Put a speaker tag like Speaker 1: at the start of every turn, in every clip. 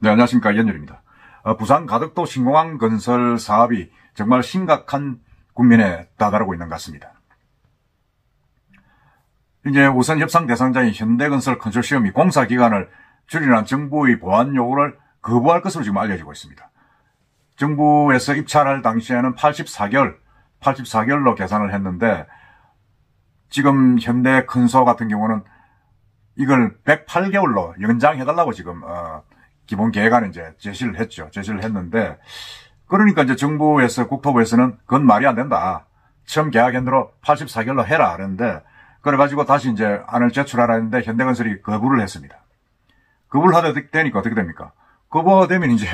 Speaker 1: 네, 안녕하십니까. 이현열입니다. 부산 가덕도 신공항 건설 사업이 정말 심각한 국면에 다다르고 있는 것 같습니다. 이제 우선 협상 대상자인 현대건설 컨소시엄이 공사 기간을 줄이라는 정부의 보완 요구를 거부할 것으로 지금 알려지고 있습니다. 정부에서 입찰할 당시에는 84개월로 계산을 했는데, 지금 현대 컨소 같은 경우는 이걸 108개월로 연장해달라고 지금 기본 계획안에 이제 제시를 했는데, 그러니까 이제 정부에서, 국토부에서는 그건 말이 안 된다. 처음 계약연대로 84개월로 해라. 그랬는데, 그래가지고 다시 이제 안을 제출하라 했는데, 현대건설이 거부를 했습니다. 거부를 하게 되니까 어떻게 됩니까? 거부가 되면 이제,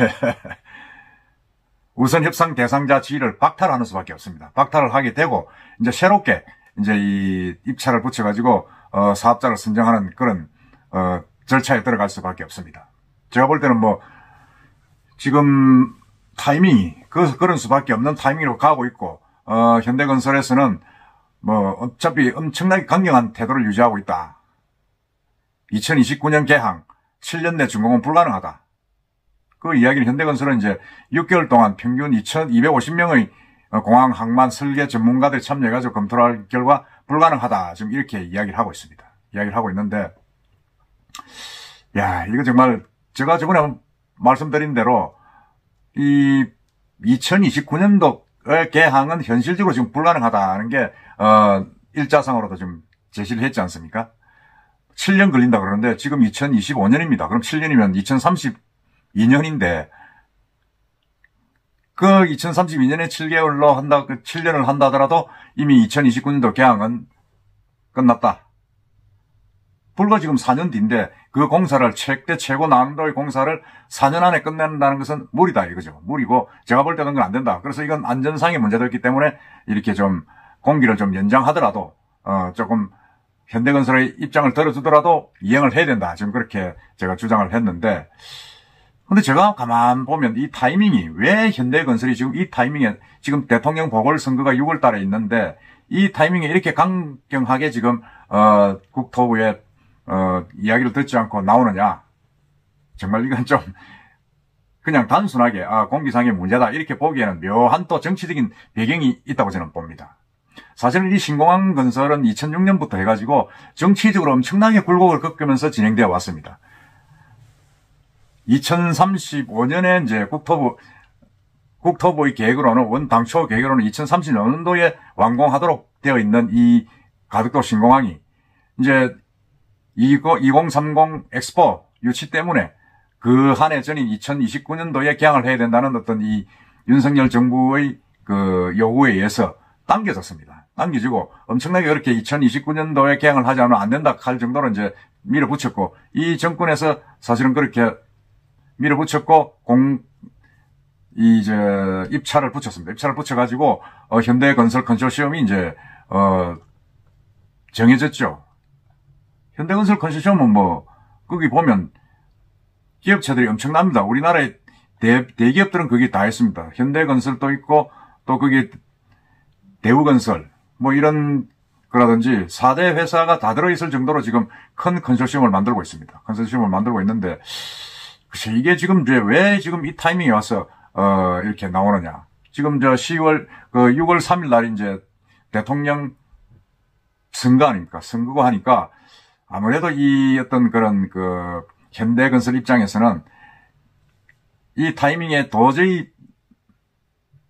Speaker 1: 우선 협상 대상자 지위를 박탈하는 수밖에 없습니다. 박탈을 하게 되고, 이제 새롭게, 이제 이 입찰을 붙여가지고, 사업자를 선정하는 그런, 절차에 들어갈 수밖에 없습니다. 제가 볼 때는 지금 타이밍이, 그런 수밖에 없는 타이밍으로 가고 있고, 현대건설에서는 어차피 엄청나게 강경한 태도를 유지하고 있다. 2029년 개항, 7년 내 준공은 불가능하다. 그 이야기는 현대건설은 이제 6개월 동안 평균 250명의 공항 항만 설계 전문가들이 참여해가지고 검토를 할 결과 불가능하다. 지금 이렇게 이야기를 하고 있습니다. 이야기를 하고 있는데, 야, 이거 정말 제가 저번에 말씀드린 대로 이 2029년도의 개항은 현실적으로 지금 불가능하다는 게 일자상으로도 좀 제시를 했지 않습니까? 7년 걸린다 그러는데 지금 2025년입니다. 그럼 7년이면 2032년인데 그 2032년에 7개월로 한다, 그 7년을 한다 하더라도 이미 2029년도 개항은 끝났다. 불과 지금 4년 뒤인데 그 공사를 최대 최고 난도의 공사를 4년 안에 끝낸다는 것은 무리다 이거죠. 무리고 제가 볼 때는 그건 안 된다. 그래서 이건 안전상의 문제도 있기 때문에 이렇게 좀 공기를 좀 연장하더라도 조금 현대건설의 입장을 들어주더라도 이행을 해야 된다. 지금 그렇게 제가 주장을 했는데, 근데 제가 가만 보면 이 타이밍이 왜 현대건설이 지금 이 타이밍에 지금 대통령 보궐선거가 6월 달에 있는데 이 타이밍에 이렇게 강경하게 지금 국토부의 이야기를 듣지 않고 나오느냐. 정말 이건 좀 그냥 단순하게 공기상의 문제다 이렇게 보기에는 묘한 또 정치적인 배경이 있다고 저는 봅니다. 사실은 이 신공항 건설은 2006년부터 해가지고 정치적으로 엄청나게 굴곡을 겪으면서 진행되어 왔습니다. 2035년에 이제 국토부의 계획으로는, 당초 계획으로는 2030년도에 완공하도록 되어 있는 이 가덕도 신공항이 이제 2030 엑스포 유치 때문에 그 한 해 전인 2029년도에 개항을 해야 된다는 어떤 이 윤석열 정부의 그 요구에 의해서 당겨졌습니다. 당겨지고 엄청나게 그렇게 2029년도에 개항을 하지 않으면 안 된다 할 정도로 이제 밀어붙였고, 이 정권에서 사실은 그렇게 밀어붙였고 입찰을 붙였습니다. 입찰을 붙여가지고 현대건설 컨소시엄이 이제 정해졌죠. 현대건설 컨소시엄은 거기 보면 기업체들이 엄청납니다. 우리나라의 대기업들은 거기 다 있습니다. 현대건설도 있고, 또 거기 대우건설, 이런 거라든지 4대 회사가 다 들어있을 정도로 지금 큰 컨소시엄을 만들고 있습니다. 컨소시엄을 만들고 있는데, 글쎄, 이게 지금 왜 지금 이 타이밍에 와서, 이렇게 나오느냐. 지금 6월 3일 날 이제 대통령 선거 아닙니까? 선거고 하니까, 아무래도 이 어떤 그런 현대건설 입장에서는 이 타이밍에 도저히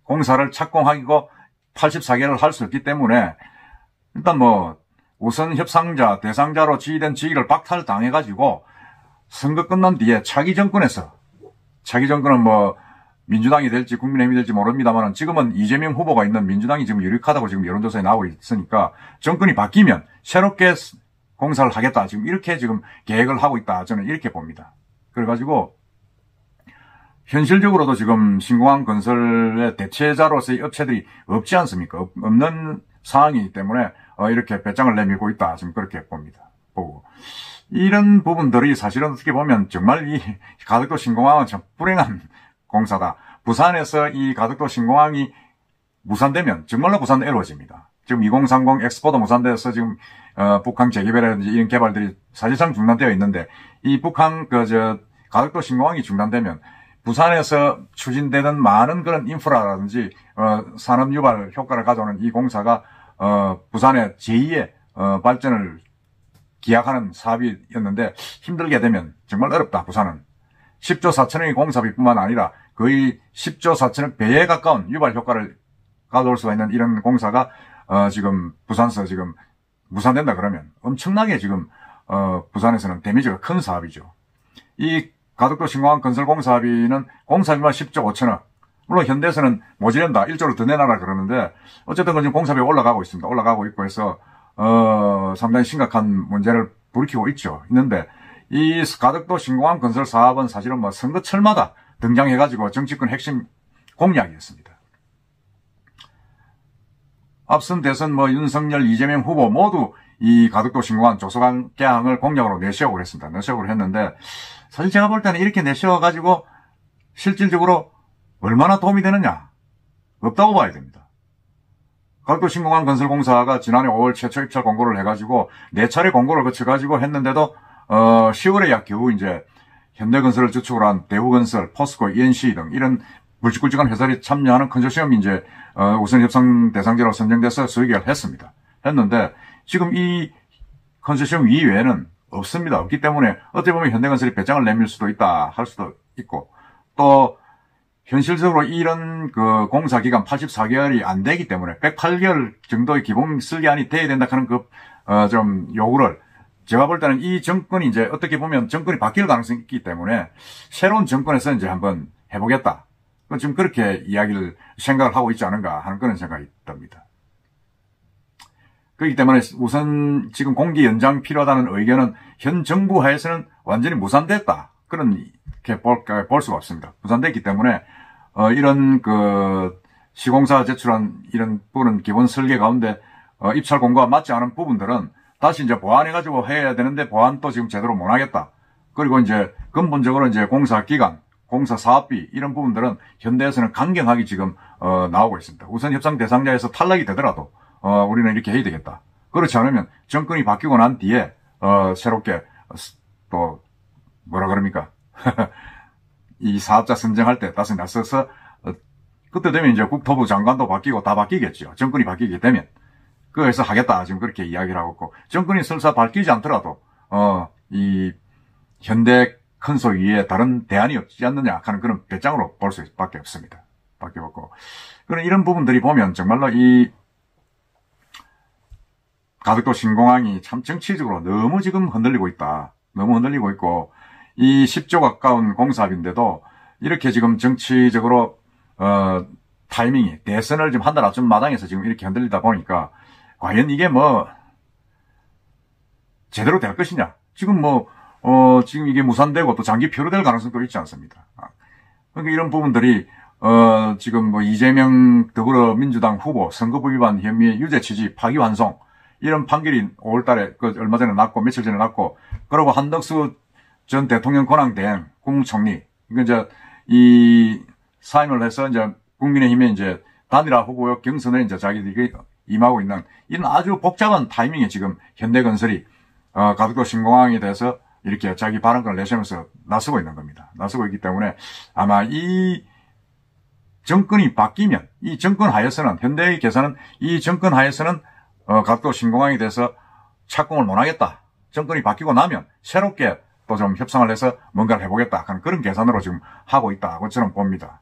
Speaker 1: 공사를 착공하고 84개를 할 수 없기 때문에 일단 우선 협상자, 대상자로 지휘된 지위를 박탈당해가지고 선거 끝난 뒤에 차기 정권은 민주당이 될지 국민의힘이 될지 모릅니다만 지금은 이재명 후보가 있는 민주당이 지금 유력하다고 지금 여론조사에 나오고 있으니까 정권이 바뀌면 새롭게 공사를 하겠다. 지금 이렇게 지금 계획을 하고 있다. 저는 이렇게 봅니다. 그래가지고 현실적으로도 지금 신공항 건설의 대체자로서의 업체들이 없지 않습니까? 없는 상황이기 때문에 이렇게 배짱을 내밀고 있다. 지금 그렇게 보고. 이런 부분들이 사실은 어떻게 보면 정말 이 가덕도 신공항은 참 불행한 공사다. 부산에서 이 가덕도 신공항이 무산되면 정말로 부산은 애로워집니다. 지금 2030 엑스포도 무산돼서 지금 북한 재개발이라든지 이런 개발들이 사실상 중단되어 있는데, 이 북한 가덕도 신공항이 중단되면 부산에서 추진되는 많은 그런 인프라라든지 산업 유발 효과를 가져오는 이 공사가 부산의 제2의 발전을 기약하는 사업이었는데 힘들게 되면 정말 어렵다. 부산은 10조 4천억의 공사비뿐만 아니라 거의 10조 4천억 배에 가까운 유발 효과를 가져올 수가 있는 이런 공사가 지금 부산서 지금 무산된다 그러면 엄청나게 지금 부산에서는 데미지가 큰 사업이죠. 이 가덕도 신공항 건설 공사비는 공사비만 10조 5천억. 물론 현대에서는 모자란다. 1조를 더 내놔라 그러는데 어쨌든 지금 공사비가 올라가고 있습니다. 올라가고 있고 해서 상당히 심각한 문제를 불키고 있는데 이 가덕도 신공항 건설 사업은 사실은 뭐 선거철마다 등장해가지고 정치권 핵심 공약이었습니다. 앞선 대선 윤석열, 이재명 후보 모두 이 가덕도 신공항 조소관 개항을 공약으로 내세우고 했습니다. 내세우고 했는데 사실 제가 볼 때는 이렇게 내세워가지고 실질적으로 얼마나 도움이 되느냐? 없다고 봐야 됩니다. 가덕도 신공항 건설공사가 지난해 5월 최초 입찰 공고를 해가지고 4차례 공고를 거쳐가지고 했는데도 10월에야 겨우 이제 현대건설을 주축으로 한 대우건설, 포스코, ENC 등 이런 굵직굵직한 회사들이 참여하는 컨소시엄이 이제 우선 협상 대상자로 선정돼서 수의결을 했습니다. 했는데 지금 이 컨소시엄 이외에는 없습니다. 없기 때문에 어떻게 보면 현대건설이 배짱을 내밀 수도 있다 할 수도 있고 또 현실적으로 이런 공사 기간 84개월이 안 되기 때문에 108개월 정도의 기본 설계안이 돼야 된다 하는 좀 요구를 제가 볼 때는 이 정권이 이제 어떻게 보면 정권이 바뀔 가능성이 있기 때문에 새로운 정권에서 이제 한번 해보겠다. 지금 그렇게 생각을 하고 있지 않은가 하는 그런 생각이 듭니다. 그렇기 때문에 우선 지금 공기 연장 필요하다는 의견은 현 정부 하에서는 완전히 무산됐다. 그렇게 볼 수가 없습니다. 무산됐기 때문에 이런 시공사 제출한 이런 부분은 기본 설계 가운데 입찰 공고가 맞지 않은 부분들은 다시 이제 보완해가지고 해야 되는데 보완도 지금 제대로 못 하겠다. 그리고 이제 근본적으로 이제 공사 기간, 공사 사업비 이런 부분들은 현대에서는 강경하게 지금 나오고 있습니다. 우선 협상 대상자에서 탈락이 되더라도 우리는 이렇게 해야 되겠다. 그렇지 않으면 정권이 바뀌고 난 뒤에 새롭게 또 뭐라 그럽니까? 이 사업자 선정할 때 다시 나서서 그때 되면 이제 국토부 장관도 바뀌고 다 바뀌겠죠. 정권이 바뀌게 되면. 그래서 하겠다. 지금 그렇게 이야기를 하고 있고. 정권이 설사 바뀌지 않더라도 이 현대 큰소 위에 다른 대안이 없지 않느냐 하는 그런 배짱으로 볼 수밖에 없습니다. 밖에 없고. 그런 이런 부분들이 보면 정말로 이 가덕도 신공항이 참 정치적으로 너무 지금 흔들리고 있다. 너무 흔들리고 있고 이 10조 가까운 공사비인데도 이렇게 지금 정치적으로 타이밍이 대선을 지금 한 달 앞쯤 마당에서 지금 이렇게 흔들리다 보니까 과연 이게 제대로 될 것이냐. 지금 지금 이게 무산되고 또 장기 표류될 가능성도 있지 않습니다. 그러니까 이런 부분들이 지금 이재명 더불어민주당 후보 선거법 위반 혐의의 유죄 취지 파기환송 이런 판결이 5월 달에 얼마 전에 났고 며칠 전에 났고 그리고 한덕수 전 대통령 권한대행 국무총리 이제 이 사임을 해서 이제 국민의힘의 이제 단일화 후보 경선에 이제 자기들이 임하고 있는 이런 아주 복잡한 타이밍에 지금 현대건설이 가덕도 신공항에 대해서 이렇게 자기 발언권을 내세우면서 나서고 있는 겁니다. 나서고 있기 때문에 아마 이 정권이 바뀌면 이 정권 하에서는 현대의 계산은 이 정권 하에서는 가덕도 신공항에 대해서 착공을 못 하겠다. 정권이 바뀌고 나면 새롭게 또 좀 협상을 해서 뭔가를 해보겠다 하는 그런 계산으로 지금 하고 있다. 그처럼 봅니다.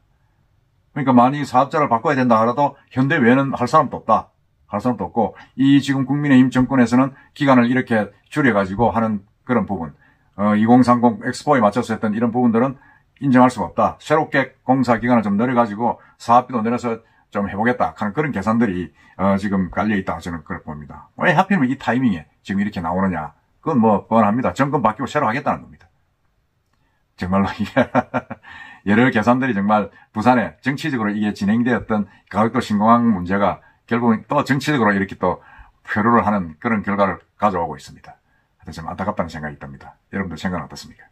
Speaker 1: 그러니까 만약 사업자를 바꿔야 된다 하더라도 현대 외에는 할 사람도 없다. 할 사람도 없고 이 지금 국민의힘 정권에서는 기간을 이렇게 줄여가지고 하는 그런 부분 2030 엑스포에 맞춰서 했던 이런 부분들은 인정할 수가 없다. 새롭게 공사 기간을 좀 늘려가지고 사업비도 늘려서 좀 해보겠다 하는 그런 계산들이 지금 깔려있다. 저는 그렇게 봅니다. 왜 하필이면 이 타이밍에 지금 이렇게 나오느냐. 그건 뻔합니다. 정권 바뀌고 새로 하겠다는 겁니다. 정말로 이게 여러 계산들이 정말 부산에 정치적으로 이게 진행되었던 가덕도 신공항 문제가 결국은 또 정치적으로 이렇게 또 표류를 하는 그런 결과를 가져오고 있습니다. 하여튼 좀 안타깝다는 생각이 듭니다. 여러분들 생각은 어떻습니까?